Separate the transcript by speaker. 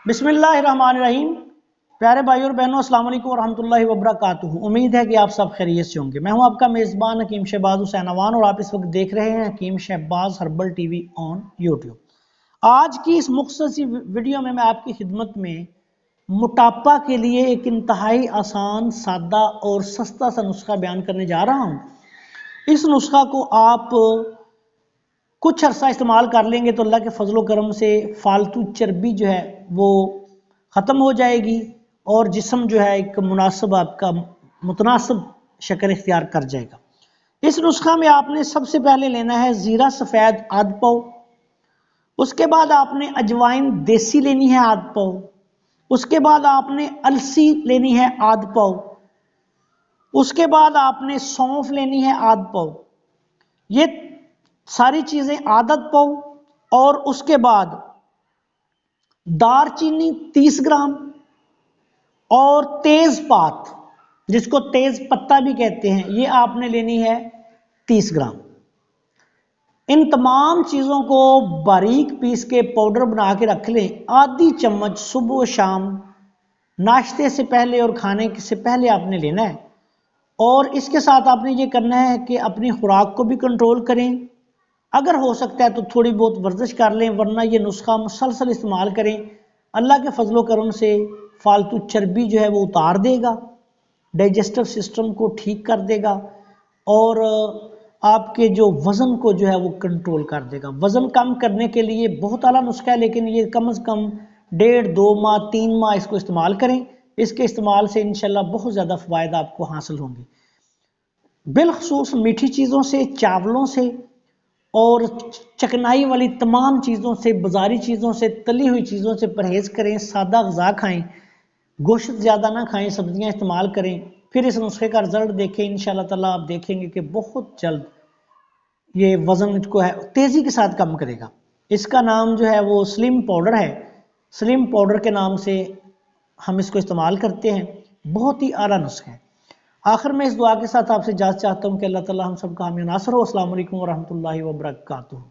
Speaker 1: बिस्मिल्लाहिर्रहमानिर्रहीम। प्यारे भाई और बहनों, अस्सलाम वालेकुम रहमतुल्लाहि व बरकातुहू। उम्मीद है कि आप सब खैरियत से होंगे। मैं हूं आपका मेज़बान हकीम शहबाज हुसैन अवान और आप इस वक्त देख रहे हैं Hakeem Shahbaz herbal TV on YouTube. आज की इस मुख्तसर वीडियो में मैं आपकी खिदमत में मोटापा के लिए एक इंतहाई आसान, सादा और सस्ता सा नुस्खा बयान करने जा रहा हूं। इस नुस्खा को आप कुछ अरसा इस्तेमाल कर लेंगे तो अल्लाह के फजलो करम से फालतू चर्बी जो है वो ख़त्म हो जाएगी और जिस्म जो है एक मुनासिब आपका मुतनासिब शक्ल इख्तियार कर जाएगा। इस नुस्खा में आपने सबसे पहले लेना है ज़ीरा सफ़ेद आध पाव। उसके बाद आपने अजवाइन देसी लेनी है आध पाव। उसके बाद आपने अलसी लेनी है आध पाव। उसके बाद आपने सौंफ लेनी है आध पाव। ये सारी चीजें आदत पाव। और उसके बाद दारचीनी 30 ग्राम और तेज पात, जिसको तेज पत्ता भी कहते हैं, ये आपने लेनी है 30 ग्राम। इन तमाम चीजों को बारीक पीस के पाउडर बना के रख लें। आधी चम्मच सुबह शाम नाश्ते से पहले और खाने से पहले आपने लेना है। और इसके साथ आपने ये करना है कि अपनी खुराक को भी कंट्रोल करें। अगर हो सकता है तो थोड़ी बहुत वर्जिश कर लें, वरना ये नुस्खा मुसलसल इस्तेमाल करें। अल्लाह के फजलो करम से फालतू चर्बी जो है वो उतार देगा, डाइजेस्टिव सिस्टम को ठीक कर देगा और आपके जो वज़न को जो है वो कंट्रोल कर देगा। वज़न कम करने के लिए बहुत आला नुस्खा है, लेकिन ये कम से कम 1.5-2 माह 3 माह इसको इस्तेमाल करें। इसके इस्तेमाल से इंशाल्लाह बहुत ज़्यादा फ़वायद आपको हासिल होंगे। बिलखसूस मीठी चीज़ों से, चावलों से और चकनाई वाली तमाम चीज़ों से, बाजारी चीज़ों से, तली हुई चीज़ों से परहेज़ करें। सादा ग़िज़ा खाएं, गोश्त ज़्यादा ना खाएं, सब्जियां इस्तेमाल करें। फिर इस नुस्खे का रिजल्ट देखें। इंशाल्लाह ताला आप देखेंगे कि बहुत जल्द ये वज़न को है तेज़ी के साथ कम करेगा। इसका नाम जो है वो स्लिम पाउडर है। स्लिम पाउडर के नाम से हम इसको इस्तेमाल करते हैं। बहुत ही आला नुस्खा है। आखिर में इस दुआ के साथ आपसे इजाज़त चाहता हूँ कि अल्लाह ताला हम सबका हामी नासर हो। अस्सलाम वालेकुम व रहमतुल्लाहि व बरकातुहू।